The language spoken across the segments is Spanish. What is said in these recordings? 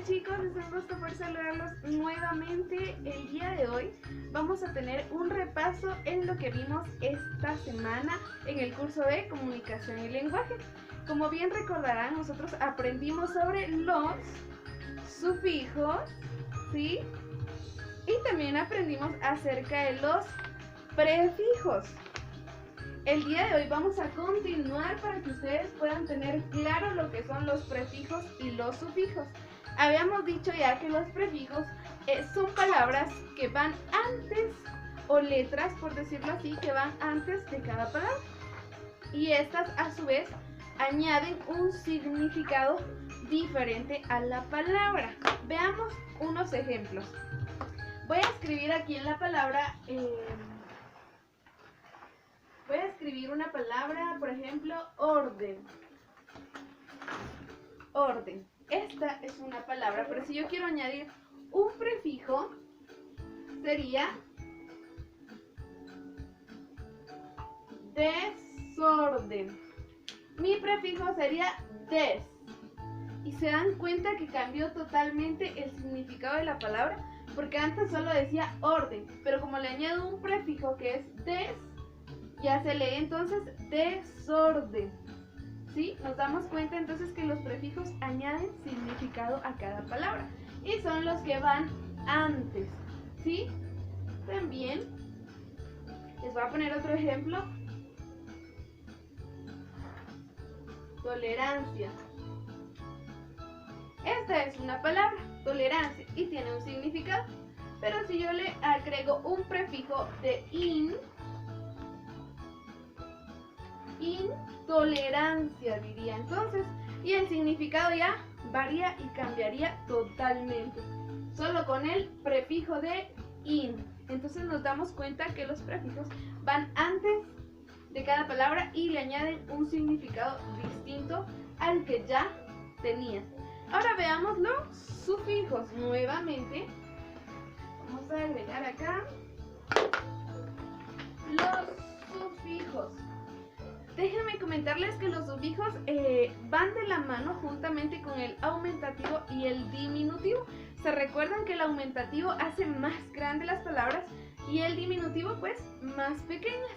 chicos, es un gusto por saludarlos nuevamente. El día de hoy vamos a tener un repaso en lo que vimos esta semana en el curso de comunicación y lenguaje. Como bien recordarán, nosotros aprendimos sobre los sufijos, ¿sí? Y también aprendimos acerca de los prefijos. El día de hoy vamos a continuar para que ustedes puedan tener claro lo que son los prefijos y los sufijos. Habíamos dicho ya que los prefijos son palabras que van antes, o letras, por decirlo así, que van antes de cada palabra. Y estas a su vez añaden un significado diferente a la palabra. Veamos unos ejemplos. Voy a escribir aquí en la palabra... Voy a escribir una palabra, por ejemplo, orden. Orden. Esta es una palabra, pero si yo quiero añadir un prefijo, sería desorden. Mi prefijo sería des. Y se dan cuenta que cambió totalmente el significado de la palabra, porque antes solo decía orden, pero como le añado un prefijo que es des, ya se lee entonces desorden. ¿Sí? Nos damos cuenta entonces que los prefijos añaden significado a cada palabra y son los que van antes. ¿Sí? También les voy a poner otro ejemplo. Tolerancia. Esta es una palabra, tolerancia, y tiene un significado. Pero si yo le agrego un prefijo de intolerancia diría entonces, y el significado ya varía y cambiaría totalmente, solo con el prefijo de in. Entonces nos damos cuenta que los prefijos van antes de cada palabra y le añaden un significado distinto al que ya tenía. Ahora veamos los sufijos nuevamente. Vamos a agregar acá los sufijos. Déjenme comentarles que los sufijos van de la mano juntamente con el aumentativo y el diminutivo. Se recuerdan que el aumentativo hace más grandes las palabras y el diminutivo pues más pequeñas.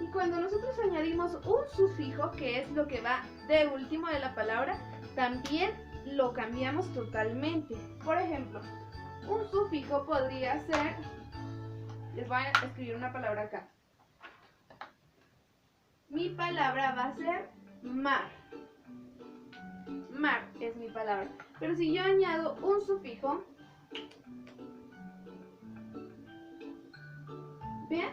Y cuando nosotros añadimos un sufijo, que es lo que va de último de la palabra, también lo cambiamos totalmente. Por ejemplo, un sufijo podría ser, les voy a escribir una palabra acá. Mi palabra va a ser mar. Mar es mi palabra. Pero si yo añado un sufijo, ¿vean?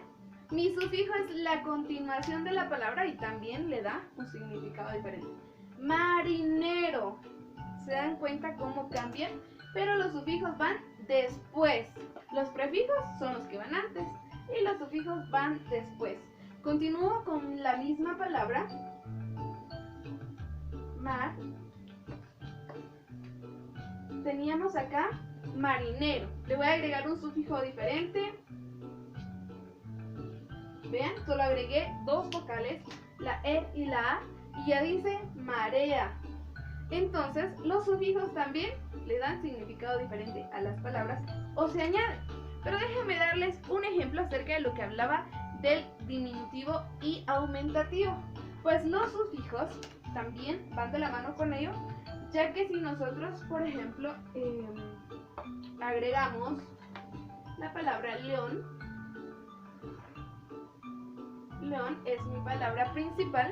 Mi sufijo es la continuación de la palabra y también le da un significado diferente. Marinero. ¿Se dan cuenta cómo cambian? Pero los sufijos van después. Los prefijos son los que van antes y los sufijos van después. Continúo con la misma palabra, mar. Teníamos acá marinero. Le voy a agregar un sufijo diferente. Vean, solo agregué dos vocales, la E y la A, y ya dice marea. Entonces, los sufijos también le dan significado diferente a las palabras o se añaden. Pero déjenme darles un ejemplo acerca de lo que hablaba del diminutivo y aumentativo. Pues los sufijos también van de la mano con ello, ya que si nosotros, por ejemplo, agregamos la palabra león, león es mi palabra principal,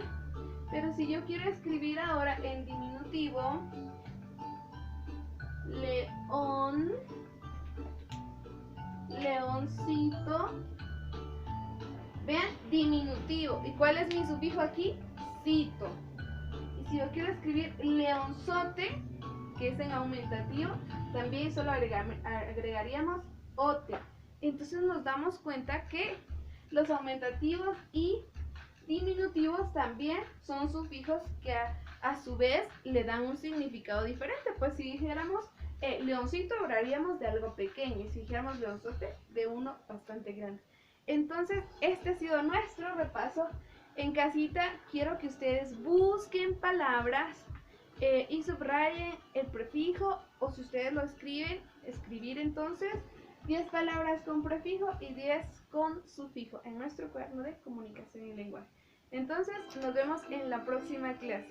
pero si yo quiero escribir ahora en diminutivo, león, leoncito, vean, diminutivo. ¿Y cuál es mi sufijo aquí? Cito. Y si yo quiero escribir leonzote, que es en aumentativo, también solo agregaríamos ote. Entonces nos damos cuenta que los aumentativos y diminutivos también son sufijos que a su vez le dan un significado diferente. Pues si dijéramos leoncito, hablaríamos de algo pequeño, y si dijéramos leonzote, de uno bastante grande. Entonces, este ha sido nuestro repaso. En casita quiero que ustedes busquen palabras y subrayen el prefijo o si ustedes lo escriben, escribir entonces 10 palabras con prefijo y 10 con sufijo en nuestro cuaderno de comunicación y lenguaje. Entonces nos vemos en la próxima clase.